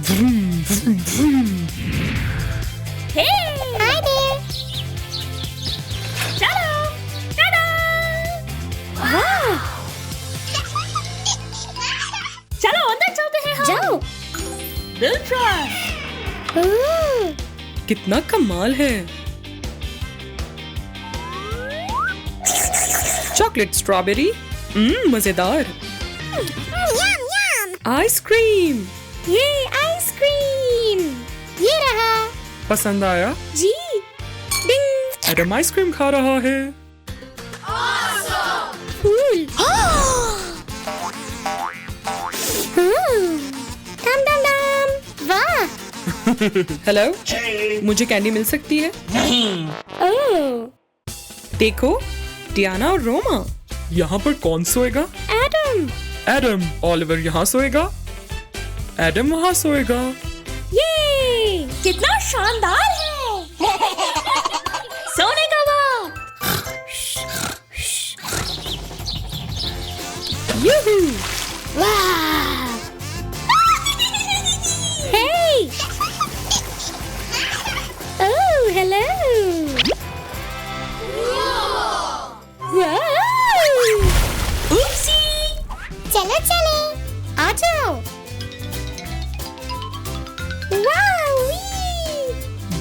Hi there. चलो, टाटा। वाह, चलो अंदर चलते हैं हम। जाओ। We'll try. ओह, कितना कमाल है। चॉकलेट स्ट्रॉबेरी, मजेदार। यम यम। आइसक्रीम, ये आइसक्रीम। ये रहा। पसंद आया? जी। डिंग। एडम आइसक्रीम खा रहा है। फूल। डम डम डम। वाह। हेलो, मुझे कैंडी मिल सकती है? ओह, देखो, डियाना और रोमा। यहाँ पर कौन सोएगा? एडम। एडम। ऑलिवर यहाँ सोएगा। एडम वहाँ सोएगा। ये कितना शानदार है। सोने का वक्त। यूहू! वाह। Hey. Oh, hello. Wow. Oopsie. चलो चले, आ जाओ। वाह,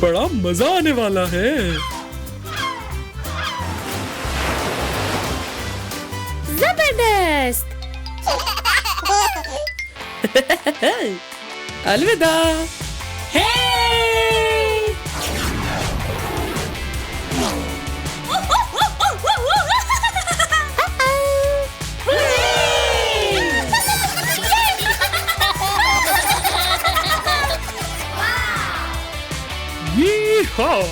बड़ा मजा आने वाला है। जबरदस्त। अलविदा। Hey. यीहां!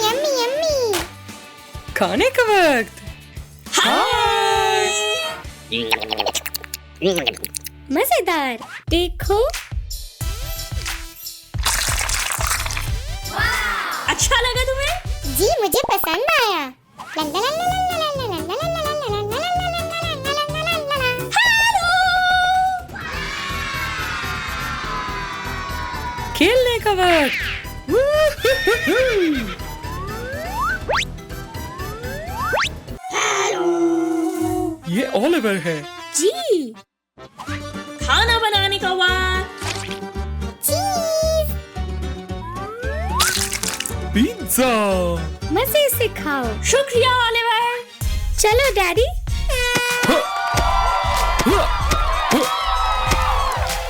Yummy yummy. खाने का वक्त। मजेदार। देखो, अच्छा लगा तुम्हें? जी मुझे पसंद आया। खेलने का वक्त। ये ऑलिवर है। जी। खाना बनाने का वक्त। चीज। पिज्जा। मजे से खाओ। शुक्रिया ऑलिवर। चलो डैडी।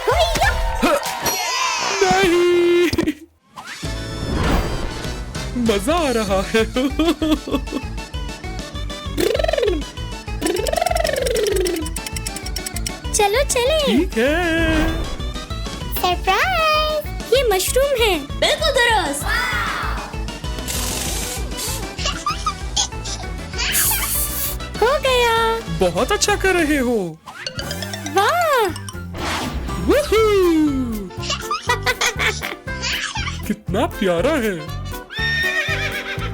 होइया। नहीं, मजा आ रहा है। चलो चले। ठीक है। सरप्राइज, ये मशरूम है। बिल्कुल दुरुस्त। हो गया। बहुत अच्छा कर रहे हो। वाह। वूहू! कितना प्यारा है।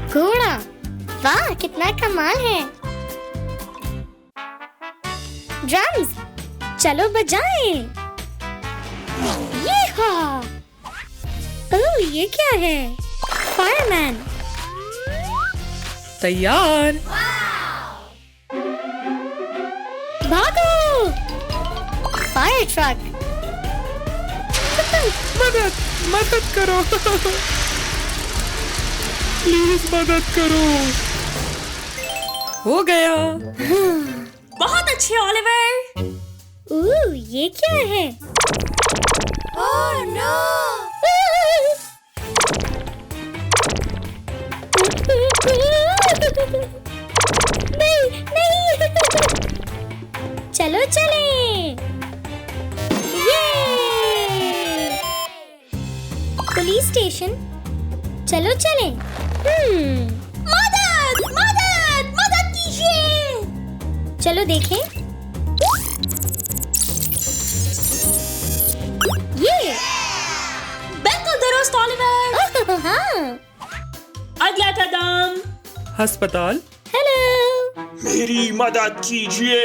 घोड़ा। वाह, कितना कमाल है। ड्रम्स, चलो बजाएं। ये ओह, ये क्या है? फायरमैन। तैयार। भागो। Fire truck. मदद, मदद करो। प्लीज मदद करो। हो गया। बहुत अच्छे ऑलिवर। ओह, ये क्या है? Oh no. नहीं नहीं। चलो चले। ये पुलिस स्टेशन। चलो चले। मदद मदद मदद कीजिए। चलो देखें। ये बिल्कुल दुरुस्त ऑलिवर। हाँ। अगला अस्पताल। हेलो। मेरी मदद कीजिए।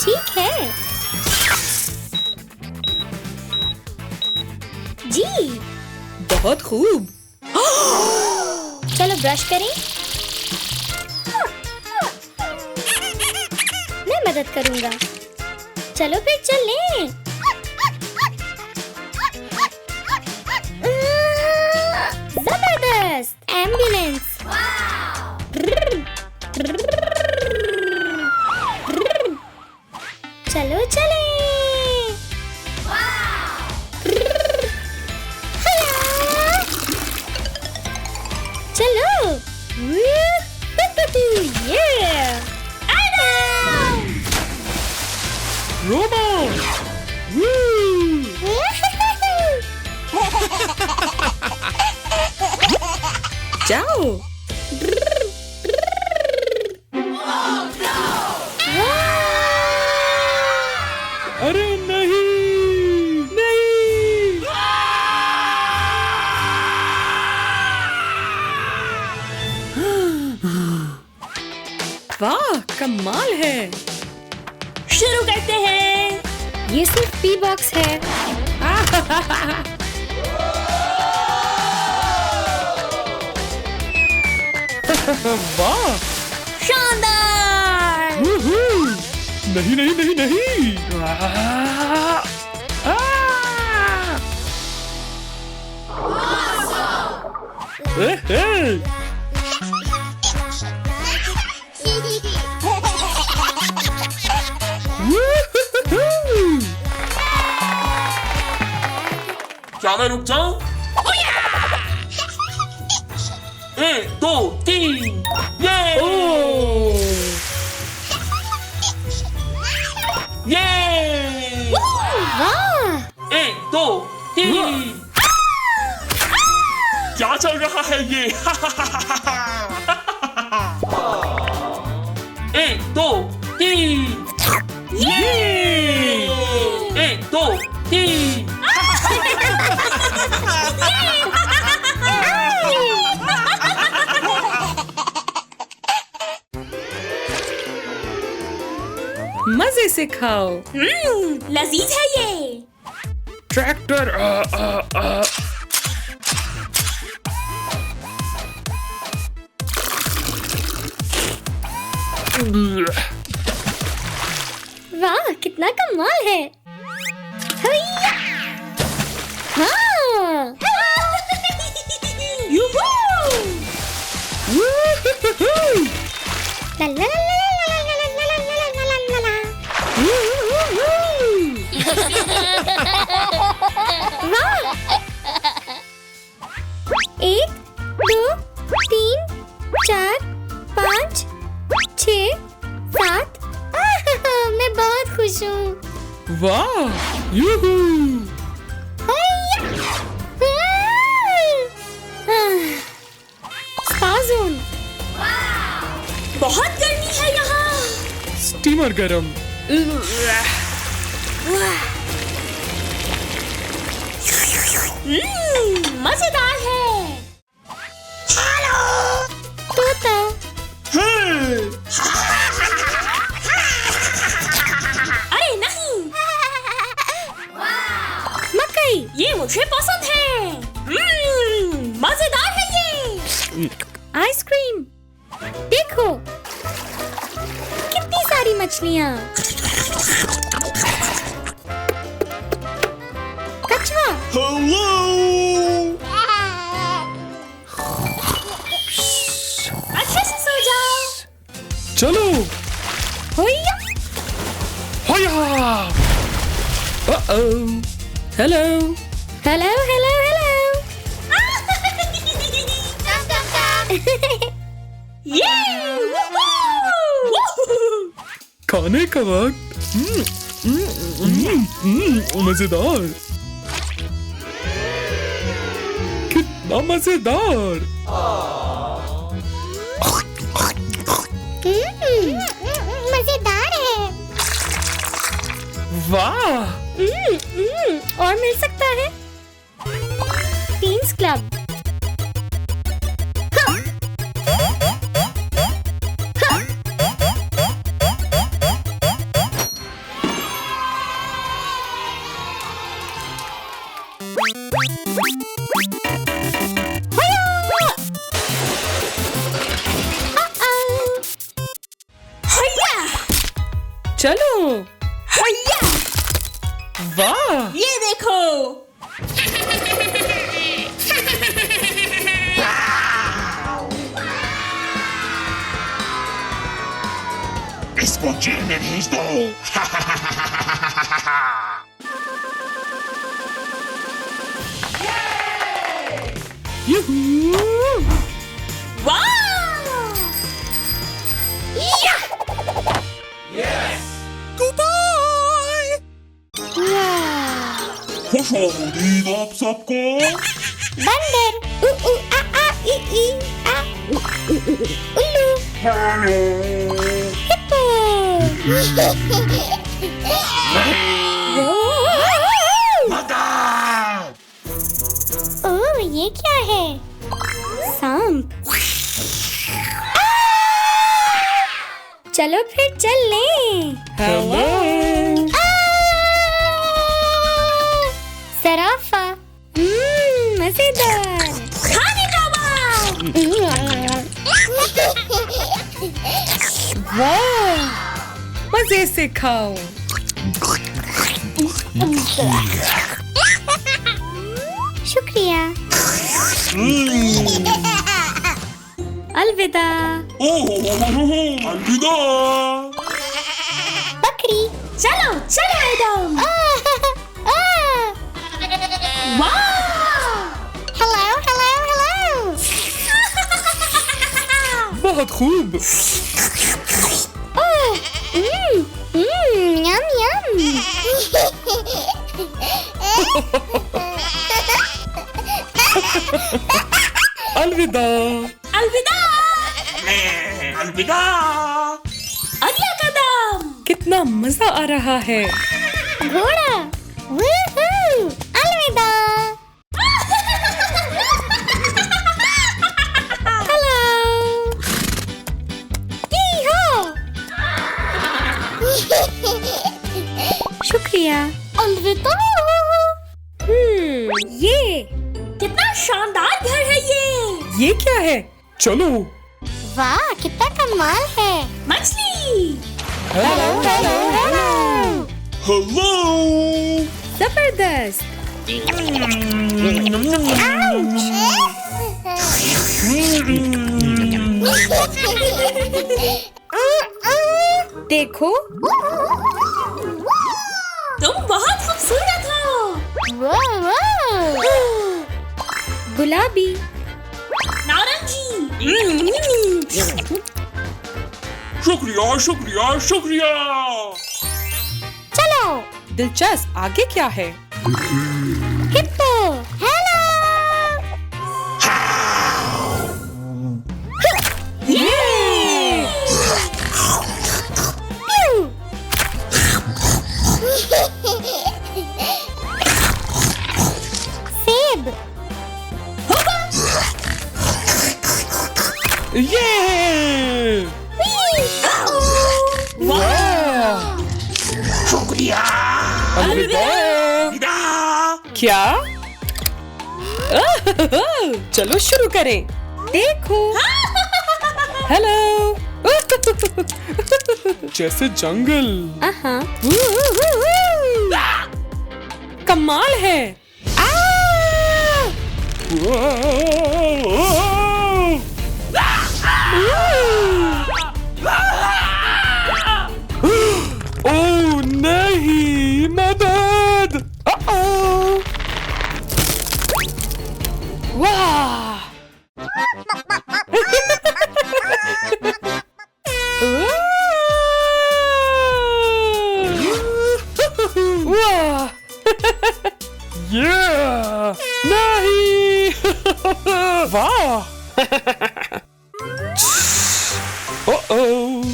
ठीक है। जी। बहुत खूब। चलो ब्रश करें। मैं मदद करूंगा। चलो फिर चलें। जबरदस्त। एम्बुलेंस। चलो चलें। चलो। Yeah! रोमा। जाओ। अरे नहीं नहीं। वाह कमाल है। शुरू करते हैं। ये सिर्फ पी बॉक्स है। वाह। शानदार। नहीं नहीं नहीं नहीं। क्या मैं रुक जाऊं? 1, 2, 3। ये ये वाह। 1, 2, 3। क्या चल रहा है ये? 1, 2, 3। ये 1, 2, 3। मजे से खाओ। लजीज है ये। ट्रैक्टर। वाह कितना कमाल है। हैया। हाँ। यूहू। ला ला ला ला ला ला ला ला ला ला ला ला। वाह। 1, 2, 3, 4, 5, 6, 7। मैं बहुत खुश हूँ। वाह यूहू। Spa zone. बहुत गर्मी है यहाँ। स्टीमर गरम। मजेदार है। तोता। अरे नहीं। मकई। ये मुझे पसंद है। मजेदार है ये। आइसक्रीम। देखो कितनी सारी मछलियाँ। कछुआ। हेलो। अच्छे से सो जाओ। चलो। होया। होया। हेलो। Hello hello hello. ये खाने का वक्त। मजेदार। कितना मजेदार। मजेदार है। वाह। और मिल सकता है। Teens club. चलो। हैया! वाह, ये देखो। Escondido estou! यूहू, वाह! खुश आमदीद आप सबको। बंदर उ आ ई आ उ उल्लू हेलो। हिप्पो मदद! ओह ये क्या है? सांप। चलो फिर चल लें। हेलो। सराफा मजेदार। खाने का वक्त। वाह, मजे से खाओ। शुक्रिया। अलविदा। ओह, अलविदा। बकरी। चलो चलो एडम। वाह! Hello hello hello. बहुत खूब। यम यम। अलविदा। अलविदा। अलविदा। अगला कदम। कितना मजा आ रहा है। घोड़ा। वूहू। अलविदा। हेलो। यी-हो। शुक्रिया। अलविदा। ये कितना शानदार घर है ये। क्या है? चलो। वाह कितना कमाल है। मछली। Hello hello hello. हेलो। जबरदस्त। देखो, तुम बहुत खूबसूरत हो। वाह वाह। गुलाबी। नारंगी। शुक्रिया शुक्रिया शुक्रिया। चलो। दिलचस्प, आगे क्या है? हिप्पो। हेलो। प्यू। सेब। ये वाह, शुक्रिया। अलविदा। अलविदा। क्या? चलो शुरू करें। देखो। हेलो। जैसे जंगल। कमाल है। ओह नहीं, मदद। वाह। वाह। नहीं। वाह।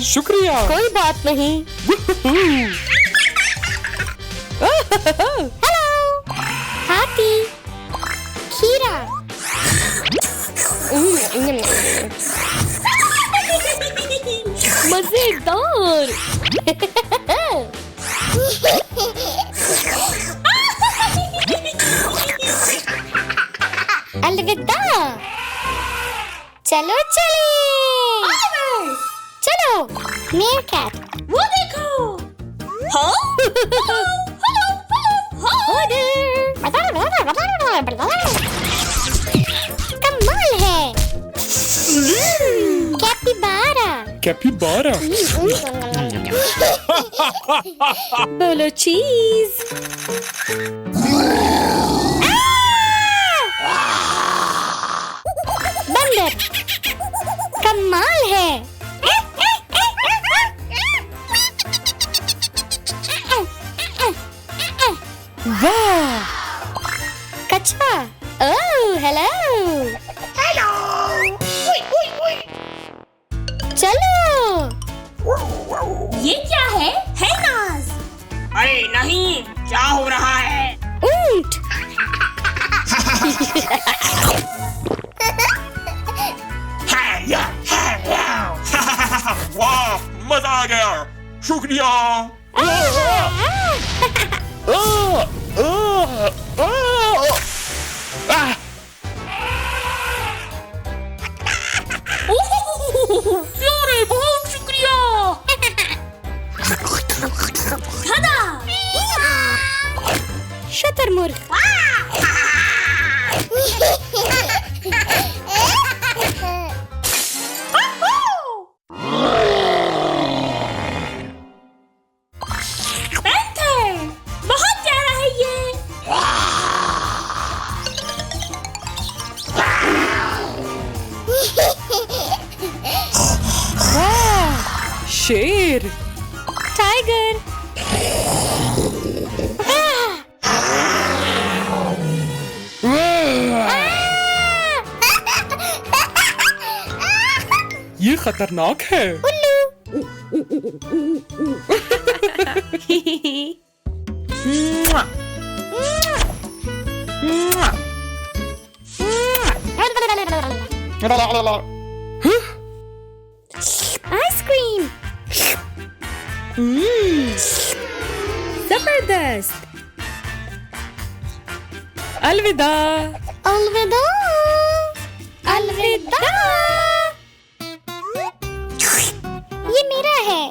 शुक्रिया। कोई बात नहीं। हेलो। हाथी। खीरा। मजेदार। अलविदा। चलो चले। चलो। मेरकैट। वो देखो। हाँ? कमाल है। कैपिबारा। कैपिबारा। बोलो चीज। बंदर। कमाल है। वाह! कछुआ। Oh hello. चलो। ये क्या है नाज? अरे नहीं, क्या हो रहा है? ऊंट। वाह, मजा आ गया। शुक्रिया। अरे बहुत शुक्रिया। दादा। शुतुरमुर्ग। पैंथर। बहुत प्यारा है ये। शेर। टाइगर। ये खतरनाक है। आइसक्रीम। जबरदस्त। अलविदा। अलविदा। अलविदा। ये मेरा है।